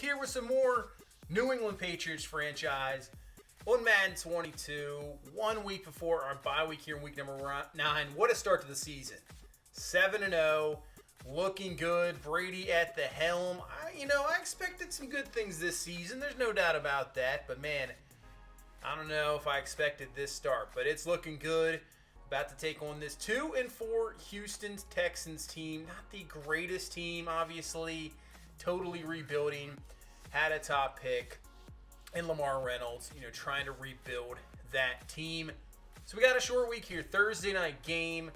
here with some more New England Patriots franchise on Madden 22. 1 week before our bye week here in week number 9. What a start to the season. 7-0, looking good. Brady at the helm. I expected some good things this season. There's no doubt about that. But man, I don't know if I expected this start. But it's looking good. About to take on this 2-4 Houston Texans team. Not the greatest team, obviously. Totally rebuilding. Had a top pick in Lamar Reynolds, trying to rebuild that team. So we got a short week here. Thursday night game.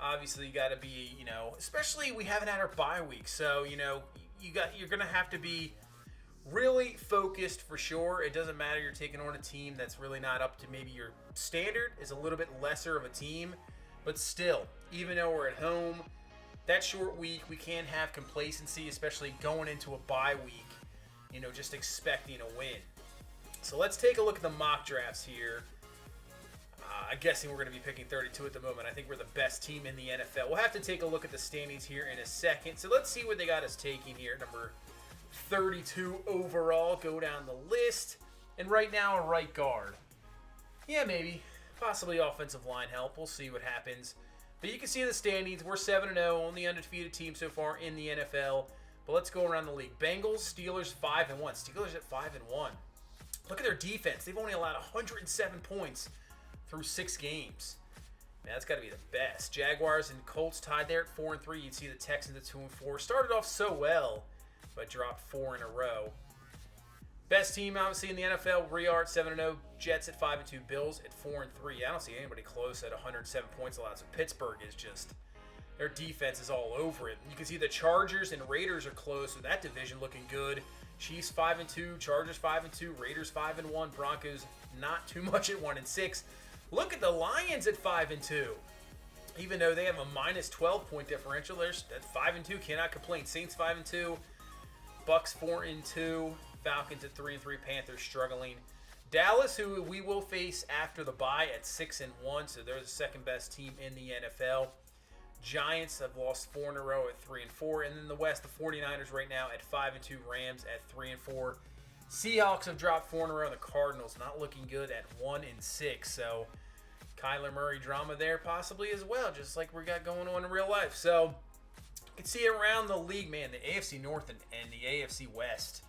Obviously, you got to be, especially we haven't had our bye week. So, you're going to have to be really focused for sure. It doesn't matter. You're taking on a team that's really not up to maybe your standard, is a little bit lesser of a team. But still, even though we're at home, that short week, we can't have complacency, especially going into a bye week, just expecting a win. So let's take a look at the mock drafts here. I'm guessing we're going to be picking 32 at the moment. I think we're the best team in the NFL. We'll have to take a look at the standings here in a second. So let's see what they got us taking here at number 32 overall. Go down the list. And right now, a right guard. Yeah, maybe. Possibly offensive line help. We'll see what happens. But you can see in the standings, we're 7-0, only undefeated team so far in the NFL. But let's go around the league. Bengals, Steelers, 5-1. Steelers at 5-1. Look at their defense. They've only allowed 107 points through 6 games. Man, that's got to be the best. Jaguars and Colts tied there at 4-3. You'd see the Texans at 2-4. Started off so well, but dropped 4 in a row. Best team, obviously, in the NFL, we are at 7-0. Jets at 5-2. Bills at 4-3. I don't see anybody close at 107 points allowed. So Pittsburgh is just, their defense is all over it. You can see the Chargers and Raiders are close, so that division looking good. Chiefs 5-2, Chargers 5-2, Raiders 5-1, Broncos not too much at 1-6. Look at the Lions at 5-2. Even though they have a minus 12 point differential, they're at 5-2. Cannot complain. Saints 5-2, Bucks 4-2, Falcons at 3-3, Panthers struggling. Dallas, who we will face after the bye, at 6-1, so they're the second best team in the NFL. Giants have lost 4 in a row at 3-4. And then the West, the 49ers right now at 5-2. Rams at 3-4. Seahawks have dropped 4 in a row. The Cardinals not looking good at 1-6. So Kyler Murray drama there possibly as well, just like we got going on in real life. So you can see around the league, man, the AFC North and the AFC West.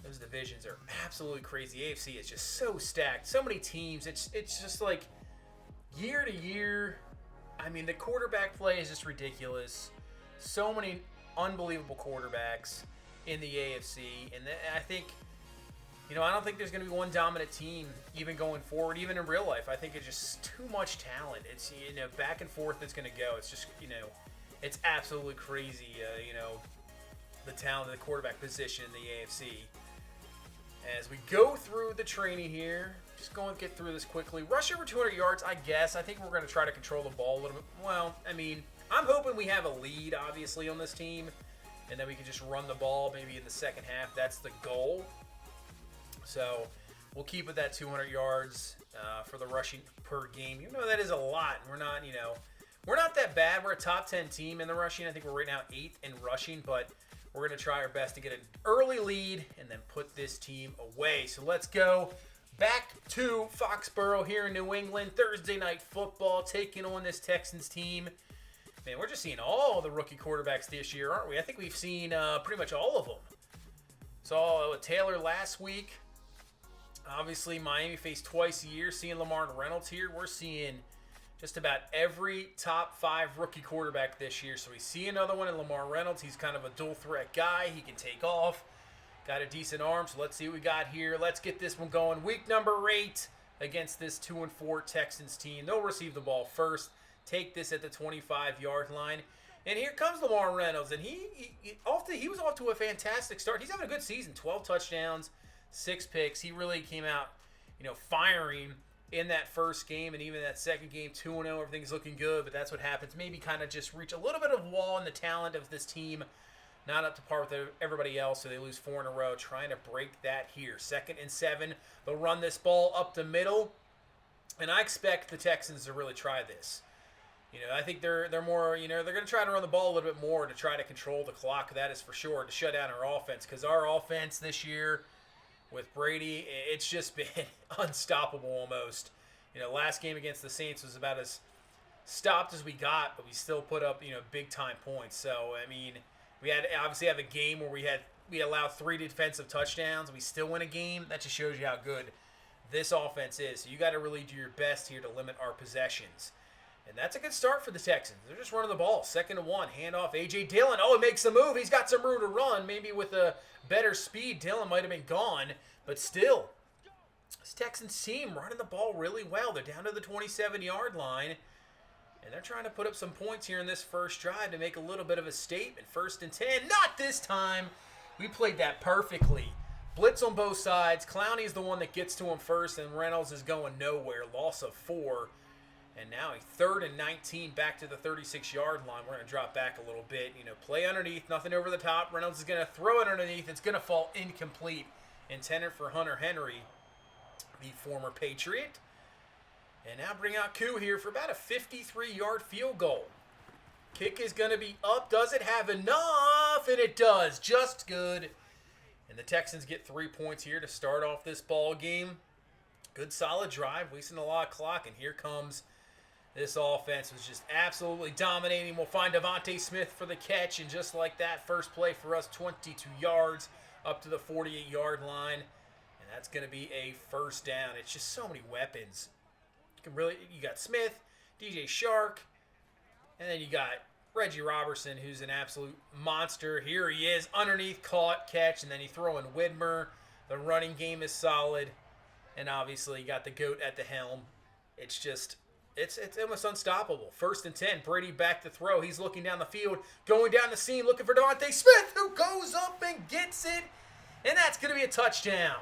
Those divisions are absolutely crazy. The AFC is just so stacked. So many teams. It's just like year to year. I mean, the quarterback play is just ridiculous. So many unbelievable quarterbacks in the AFC. And I think, I don't think there's going to be one dominant team even going forward, even in real life. I think it's just too much talent. It's, back and forth it's going to go. It's just, it's absolutely crazy, the talent of the quarterback position in the AFC. As we go through the training here, just going to get through this quickly. Rush over 200 yards, I guess. I think we're going to try to control the ball a little bit. Well, I'm hoping we have a lead, obviously, on this team, and then we can just run the ball maybe in the second half. That's the goal. So we'll keep it at 200 yards for the rushing per game. That is a lot. We're not, we're not that bad. We're a top 10 team in the rushing. I think we're right now 8th in rushing, but we're going to try our best to get an early lead and then put this team away. So let's go back to Foxborough here in New England. Thursday night football, taking on this Texans team. Man, we're just seeing all the rookie quarterbacks this year, aren't we? I think we've seen pretty much all of them. Saw Taylor last week. Obviously, Miami faced twice a year. Seeing Lamar Reynolds here, we're seeing just about every top 5 rookie quarterback this year. So we see another one in Lamar Reynolds. He's kind of a dual threat guy. He can take off. Got a decent arm. So let's see what we got here. Let's get this one going. Week number 8 against this 2-4 Texans team. They'll receive the ball first. Take this at the 25-yard line. And here comes Lamar Reynolds. And he was off to a fantastic start. He's having a good season. 12 touchdowns, 6 picks. He really came out, firing in that first game, and even that second game, 2-0, everything's looking good, but that's what happens. Maybe kind of just reach a little bit of wall in the talent of this team, not up to par with everybody else, so they lose 4 in a row, trying to break that here. 2nd and 7, they'll run this ball up the middle, and I expect the Texans to really try this. I think they're more, they're going to try to run the ball a little bit more to try to control the clock. That is for sure, to shut down our offense, because our offense this year with Brady, it's just been unstoppable almost. Last game against the Saints was about as stopped as we got, but we still put up, big time points. So, I mean, we had obviously have a game where we allowed 3 defensive touchdowns. We still win a game. That just shows you how good this offense is. So you got to really do your best here to limit our possessions. And that's a good start for the Texans. They're just running the ball. 2nd and 1. Handoff, A.J. Dillon. Oh, it makes a move. He's got some room to run. Maybe with a better speed, Dillon might have been gone. But still, this Texans team running the ball really well. They're down to the 27-yard line. And they're trying to put up some points here in this first drive to make a little bit of a statement. 1st and 10. Not this time. We played that perfectly. Blitz on both sides. Clowney's the one that gets to him first, and Reynolds is going nowhere. Loss of 4. And now a 3rd and 19 back to the 36-yard line. We're going to drop back a little bit. Play underneath, nothing over the top. Reynolds is going to throw it underneath. It's going to fall incomplete. Intended for Hunter Henry, the former Patriot. And now bring out Koo here for about a 53-yard field goal. Kick is going to be up. Does it have enough? And it does. Just good. And the Texans get 3 points here to start off this ball game. Good solid drive, wasting a lot of clock. And here comes this offense, was just absolutely dominating. We'll find Devontae Smith for the catch. And just like that, first play for us, 22 yards up to the 48-yard line. And that's going to be a first down. It's just so many weapons. You got Smith, DJ Shark, and then you got Reggie Robertson, who's an absolute monster. Here he is, underneath, caught, catch, and then you throw in Widmer. The running game is solid, and obviously you got the GOAT at the helm. It's just, it's almost unstoppable. 1st and 10, Brady back to throw. He's looking down the field, going down the seam, looking for Devontae Smith, who goes up and gets it, and that's going to be a touchdown.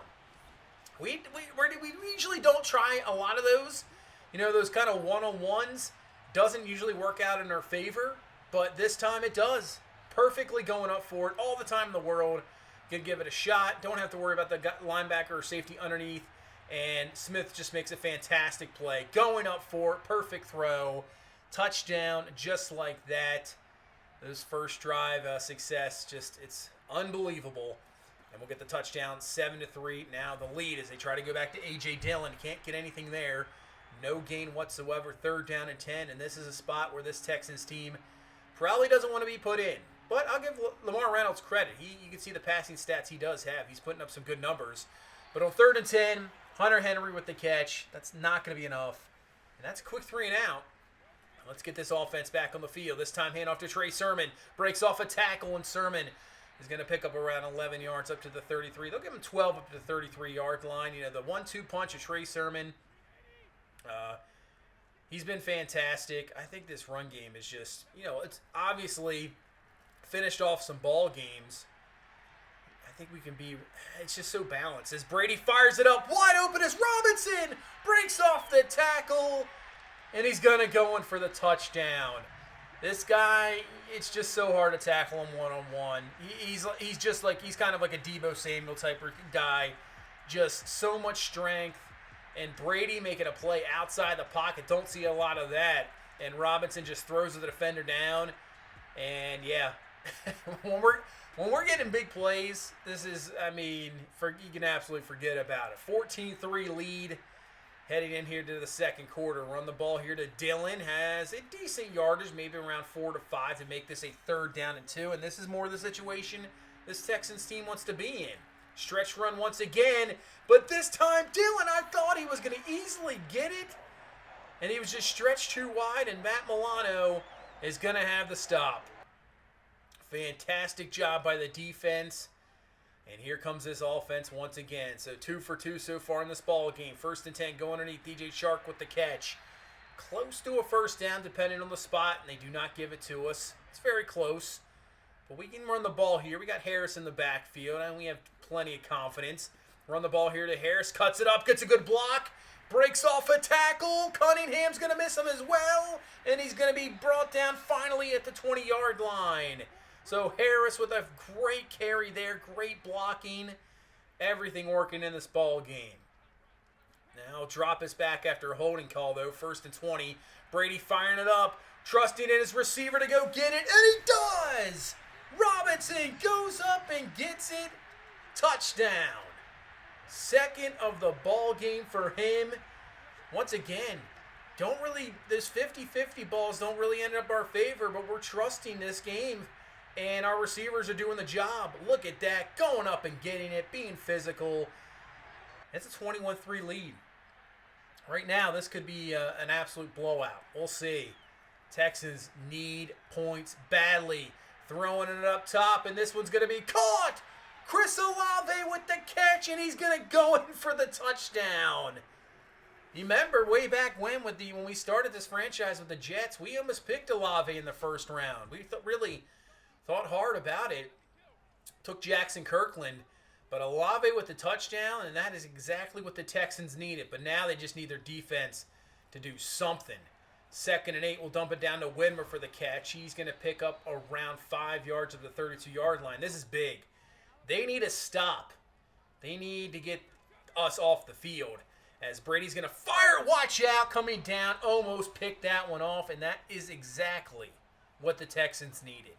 We usually don't try a lot of those. Those kind of one-on-ones doesn't usually work out in our favor, but this time it does. Perfectly going up for it all the time in the world. Gonna give it a shot. Don't have to worry about the linebacker or safety underneath. And Smith just makes a fantastic play. Going up for it. Perfect throw. Touchdown just like that. Those first drive success, it's unbelievable. And we'll get the touchdown 7-3. Now the lead as they try to go back to A.J. Dillon. Can't get anything there. No gain whatsoever. 3rd down and 10. And this is a spot where this Texans team probably doesn't want to be put in. But I'll give Lamar Reynolds credit. You can see the passing stats he does have. He's putting up some good numbers. But on 3rd and 10, Hunter Henry with the catch. That's not going to be enough. And that's a quick 3 and out. Let's get this offense back on the field. This time handoff to Trey Sermon. Breaks off a tackle, and Sermon is going to pick up around 11 yards up to the 33. They'll give him 12 up to the 33-yard line. The 1-2 punch of Trey Sermon. He's been fantastic. I think this run game is just, it's obviously finished off some ball games. I think we can be, it's just so balanced. As Brady fires it up, wide open as Robinson breaks off the tackle, and he's going to go in for the touchdown. This guy, it's just so hard to tackle him one-on-one. He's kind of like a Deebo Samuel type guy. Just so much strength. And Brady making a play outside the pocket. Don't see a lot of that. And Robinson just throws the defender down. And yeah, when we're getting big plays, this is, you can absolutely forget about it. 14-3 lead heading in here to the second quarter. Run the ball here to Dillon. Has a decent yardage, maybe around 4 to 5 to make this a 3rd down and 2. And this is more the situation this Texans team wants to be in. Stretch run once again, but this time Dillon, I thought he was going to easily get it, and he was just stretched too wide, and Matt Milano is going to have the stop. Fantastic job by the defense, and here comes this offense once again. So 2 for 2 so far in this ball game. 1st and 10, go underneath DJ Shark with the catch. Close to a first down depending on the spot, and they do not give it to us. It's very close. But we can run the ball here. We got Harris in the backfield, and we have plenty of confidence. Run the ball here to Harris. Cuts it up. Gets a good block. Breaks off a tackle. Cunningham's going to miss him as well. And he's going to be brought down finally at the 20-yard line. So Harris with a great carry there. Great blocking. Everything working in this ball game. Now drop us back after a holding call, though. 1st and 20. Brady firing it up. trusting in his receiver to go get it, and he does! Robinson goes up and gets it. Touchdown. Second of the ball game for him. Once again, those 50-50 balls don't really end up our favor, but we're trusting this game, and our receivers are doing the job. Look at that, going up and getting it, being physical. It's a 21-3 lead. Right now, this could be an absolute blowout. We'll see. Texans need points badly. Throwing it up top, and this one's going to be caught. Chris Olave with the catch, and he's going to go in for the touchdown. You remember way back when we started this franchise with the Jets, we almost picked Olave in the first round. We really thought hard about it. Took Jackson Kirkland, but Olave with the touchdown, and that is exactly what the Texans needed. But now they just need their defense to do something. 2nd and 8, we'll dump it down to Widmer for the catch. He's going to pick up around 5 yards of the 32-yard line. This is big. They need a stop. They need to get us off the field. As Brady's going to fire, watch out, coming down, almost picked that one off, and that is exactly what the Texans needed.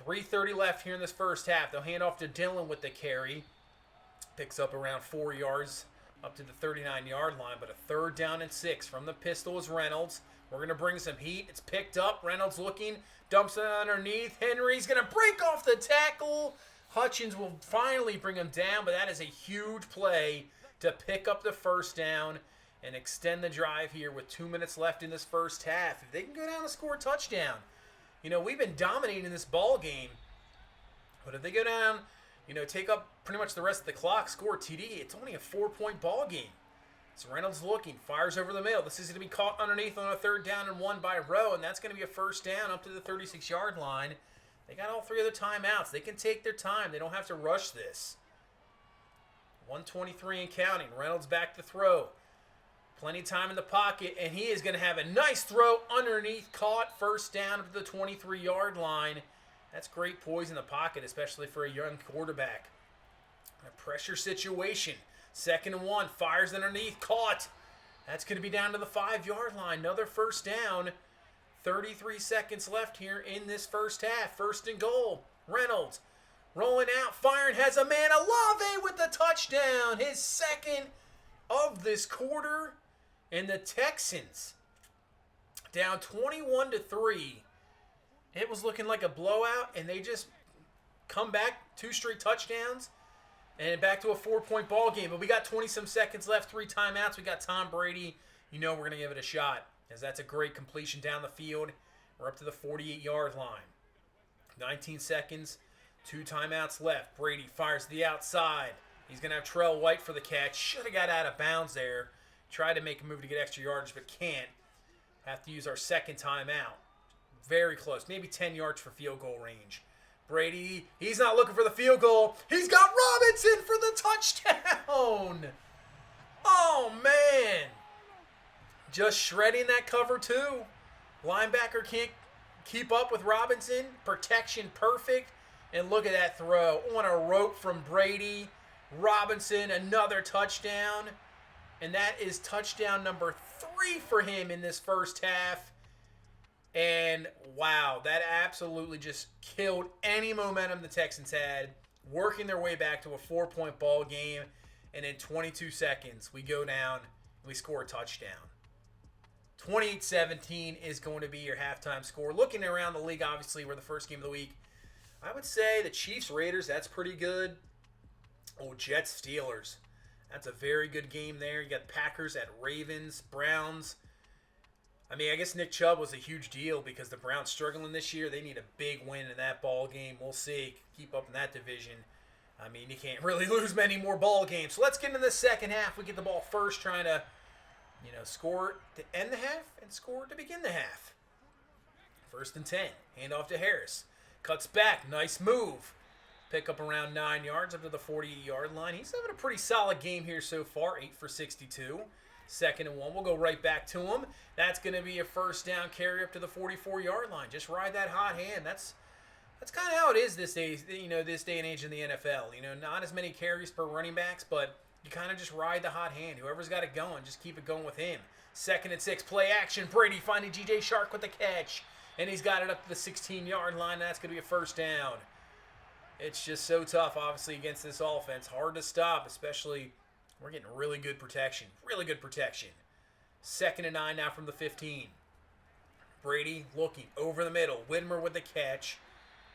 3:30 left here in this first half. They'll hand off to Dillon with the carry. Picks up around 4 yards up to the 39-yard line, but a 3rd down and 6 from the pistol is Reynolds. We're going to bring some heat. It's picked up. Reynolds looking, dumps it underneath. Henry's going to break off the tackle. Hutchins will finally bring him down, but that is a huge play to pick up the 1st down and extend the drive here with 2 minutes left in this first half. If they can go down and score a touchdown, we've been dominating this ball game, but if they go down, take up pretty much the rest of the clock, score a TD, it's only a 4-point ball game. So Reynolds looking, fires over the middle. This is going to be caught underneath on a 3rd down and 1 by Rowe, and that's going to be a 1st down up to the 36-yard line. They got all 3 of the timeouts. They can take their time. They don't have to rush this. 1:23 and counting. Reynolds back to throw. Plenty of time in the pocket, and he is going to have a nice throw underneath, caught, 1st down up to the 23-yard line. That's great poise in the pocket, especially for a young quarterback. A pressure situation. 2nd and 1, fires underneath, caught. That's going to be down to the 5-yard line. Another 1st down. 33 seconds left here in this first half. 1st and goal. Reynolds rolling out, firing, has a man. Olave with the touchdown. His 2nd of this quarter. And the Texans down 21-3. It was looking like a blowout, and they just come back 2 straight touchdowns and back to a 4-point ball game. But we got 20-some seconds left, 3 timeouts. We got Tom Brady. We're going to give it a shot, as that's a great completion down the field. We're up to the 48-yard line. 19 seconds, 2 timeouts left. Brady fires to the outside. He's going to have Trell White for the catch. Should have got out of bounds there. Tried to make a move to get extra yardage, but can't. Have to use our 2nd timeout. Very close. Maybe 10 yards for field goal range. Brady, he's not looking for the field goal. He's got Robinson for the touchdown. Oh, man. Just shredding that cover, too. Linebacker can't keep up with Robinson. Protection perfect. And look at that throw. On a rope from Brady. Robinson, another touchdown. And that is touchdown number 3 for him in this first half. And wow, that absolutely just killed any momentum the Texans had, working their way back to a 4-point ball game. And in 22 seconds, we go down and we score a touchdown. 28-17 is going to be your halftime score. Looking around the league, obviously, we're the first game of the week. I would say the Chiefs-Raiders, that's pretty good. Oh, Jets-Steelers. That's a very good game there. You got Packers at Ravens, Browns. I mean, I guess Nick Chubb was a huge deal because the Browns struggling this year. They need a big win in that ball game. We'll see. Keep up in that division. I mean, you can't really lose many more ball games. So let's get into the second half. We get the ball first, trying to, score to end the half and score to begin the half. 1st and 10. Hand off to Harris. Cuts back. Nice move. Pick up around 9 yards up to the 40-yard line. He's having a pretty solid game here so far, 8 for 62. 2nd and 1. We'll go right back to him. That's going to be a 1st down carry up to the 44-yard line. Just ride that hot hand. That's kind of how it is this day, this day and age in the NFL. Not as many carries per running backs, but you kind of just ride the hot hand. Whoever's got it going, just keep it going with him. 2nd and 6, play action. Brady finding G.J. Shark with the catch. And he's got it up to the 16-yard line. That's going to be a first down. It's just so tough, obviously, against this offense. Hard to stop, especially we're getting really good protection. Really good protection. 2nd and 9 now from the 15. Brady looking over the middle. Widmer with the catch.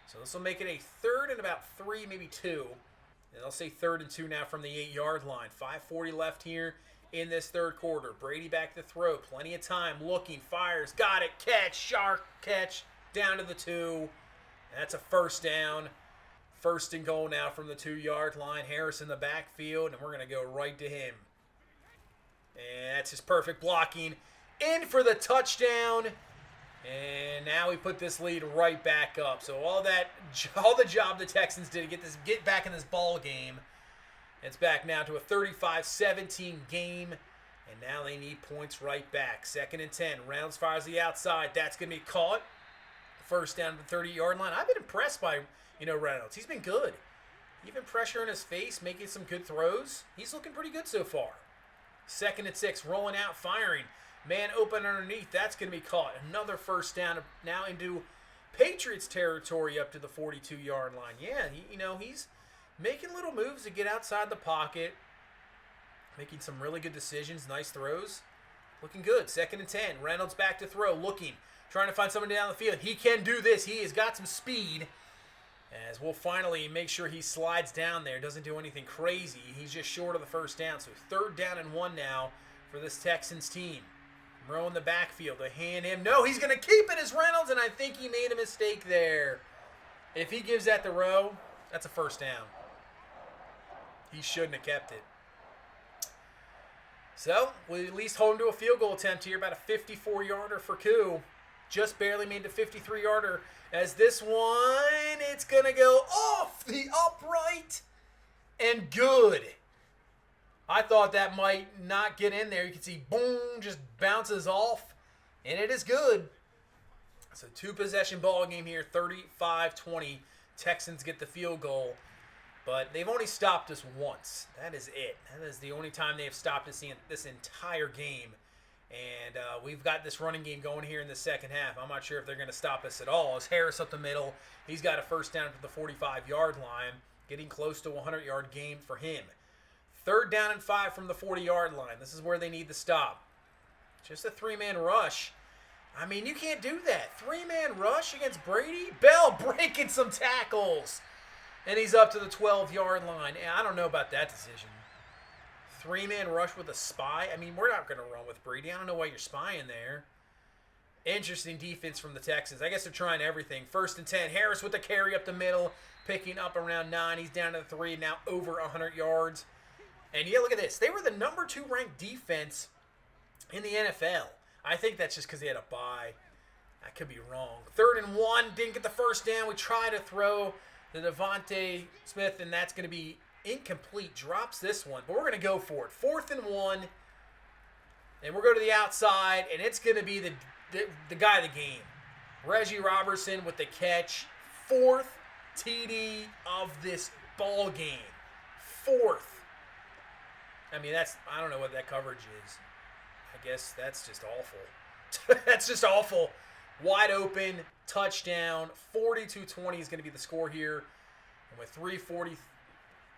So this will make it a 3rd and about 3, maybe 2. And they'll say 3rd and 2 now from the 8-yard line. 5:40 left here in this third quarter. Brady back to throw. Plenty of time. Looking. Fires. Got it. Catch. Shark. Catch. Down to the 2. And that's a first down. 1st and goal now from the 2-yard line. Harris in the backfield. And we're going to go right to him. And that's his perfect blocking. In for the touchdown. And now we put this lead right back up. So all the job the Texans did to get back in this ball game. It's back now to a 35-17 game. And now they need points right back. 2nd and 10. Reynolds fires the outside. That's going to be caught. First down to the 30-yard line. I've been impressed by, Reynolds. He's been good. Even pressure in his face, making some good throws. He's looking pretty good so far. 2nd and 6. Rolling out, firing. Man open underneath. That's going to be caught. Another first down now into Patriots territory up to the 42-yard line. Yeah, he's making little moves to get outside the pocket. Making some really good decisions. Nice throws. Looking good. 2nd and 10. Reynolds back to throw. Looking. Trying to find someone down the field. He can do this. He has got some speed. As we'll finally make sure he slides down there. Doesn't do anything crazy. He's just short of the first down. So 3rd down and 1 now for this Texans team. Rowe in the backfield. They hand him. No, he's going to keep it as Reynolds, and I think he made a mistake there. If he gives that to Rowe, that's a first down. He shouldn't have kept it. So, we at least hold him to a field goal attempt here. About a 54-yarder for Koo. Just barely made the 53-yarder. As this one, it's going to go off the upright. And good. I thought that might not get in there. You can see, boom, just bounces off. And it is good. So, 2-possession ball game here, 35-20. Texans get the field goal. But they've only stopped us once. That is it. That is the only time they have stopped us in this entire game. And we've got this running game going here in the second half. I'm not sure if they're going to stop us at all. As Harris up the middle, he's got a first down to the 45-yard line. Getting close to a 100-yard game for him. 3rd down and 5 from the 40-yard line. This is where they need the stop. Just a 3-man rush. I mean, you can't do that. 3-man rush against Brady? Bell breaking some tackles. And he's up to the 12-yard line. I don't know about that decision. 3-man rush with a spy? I mean, we're not going to run with Brady. I don't know why you're spying there. Interesting defense from the Texans. I guess they're trying everything. 1st and 10. Harris with the carry up the middle. Picking up around 9. He's down to the 3. Now over 100 yards. And yeah, look at this. They were the number 2 ranked defense in the NFL. I think that's just because they had a bye. I could be wrong. 3rd and 1. Didn't get the first down. We try to throw the Devontae Smith, and that's going to be incomplete. Drops this one, but we're going to go for it. 4th and 1, and we're going to the outside, and it's going to be the guy of the game. Reggie Robertson with the catch. 4th TD of this ball game. 4th. I mean, I don't know what that coverage is. I guess that's just awful. That's just awful. Wide open, touchdown, 42-20 is going to be the score here. And with 3:40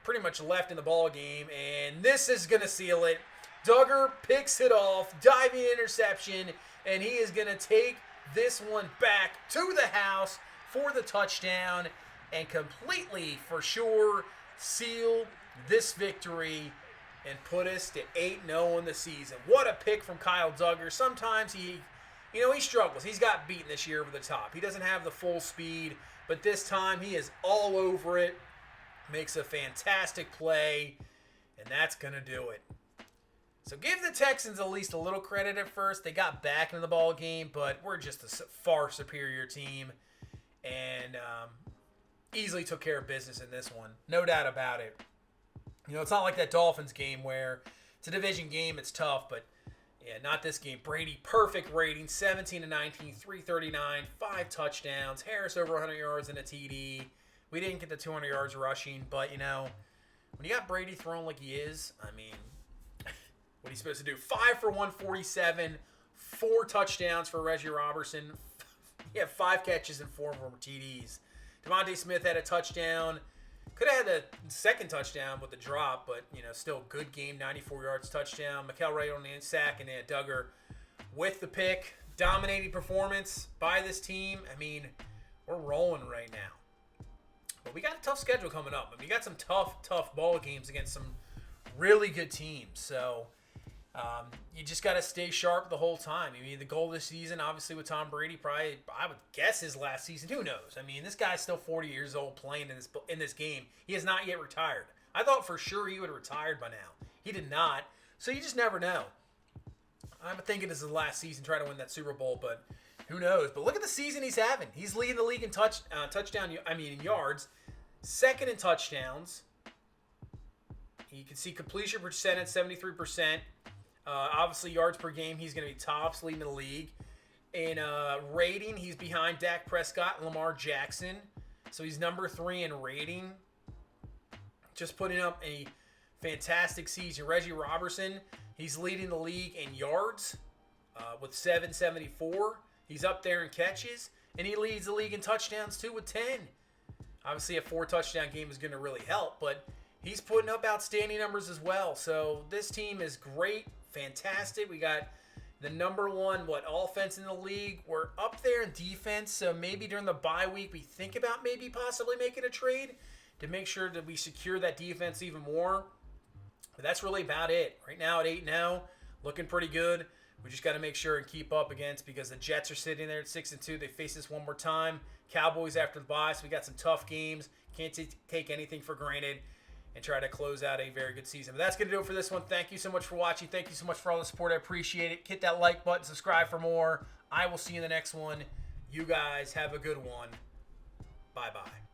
pretty much left in the ball game, and this is going to seal it. Duggar picks it off, diving interception, and he is going to take this one back to the house for the touchdown and completely, for sure, seal this victory and put us to 8-0 in the season. What a pick from Kyle Duggar. Sometimes he struggles. He's got beaten this year over the top. He doesn't have the full speed, but this time he is all over it. Makes a fantastic play, and that's going to do it. So give the Texans at least a little credit at first. They got back into the ball game, but we're just a far superior team, and easily took care of business in this one. No doubt about it. It's not like that Dolphins game where it's a division game, it's tough, but yeah, not this game. Brady, perfect rating, 17-19, 339, 5 touchdowns. Harris over 100 yards and a TD. We didn't get the 200 yards rushing, but, when you got Brady thrown like he is, I mean, what he's supposed to do? 5 for 147, 4 touchdowns for Reggie Robertson. He had 5 catches and 4 of them were TDs. Devontae Smith had a touchdown. Could have had the second touchdown with the drop, but, still good game, 94 yards touchdown. Mikael Wright on the sack, and then Duggar with the pick. Dominating performance by this team. I mean, we're rolling right now. But we got a tough schedule coming up. We got some tough ball games against some really good teams. So you just got to stay sharp the whole time. I mean, the goal this season, obviously, with Tom Brady, probably, I would guess, his last season. Who knows? I mean, this guy's still 40 years old playing in this game. He has not yet retired. I thought for sure he would have retired by now. He did not. So you just never know. I'm thinking this is the last season, trying to win that Super Bowl, but who knows? But look at the season he's having. He's leading the league in in yards, second in touchdowns. You can see completion percentage, 73%. Obviously, yards per game, he's going to be tops, leading the league. In rating, he's behind Dak Prescott and Lamar Jackson. So he's number 3 in rating. Just putting up a fantastic season. Reggie Robertson, he's leading the league in yards with 774. He's up there in catches. And he leads the league in touchdowns, too, with 10. Obviously, a 4-touchdown game is going to really help. But he's putting up outstanding numbers as well. So this team is great. Fantastic. We got the number 1 offense in the league. We're up there in defense, so maybe during the bye week we think about maybe possibly making a trade to make sure that we secure that defense even more. But that's really about it. Right now at 8-0, looking pretty good. We just got to make sure and keep up against, because the Jets are sitting there at 6-2. They face us one more time. Cowboys after the bye, so we got some tough games. Can't take anything for granted. And try to close out a very good season. But that's going to do it for this one. Thank you so much for watching. Thank you so much for all the support. I appreciate it. Hit that like button. Subscribe for more. I will see you in the next one. You guys have a good one. Bye-bye.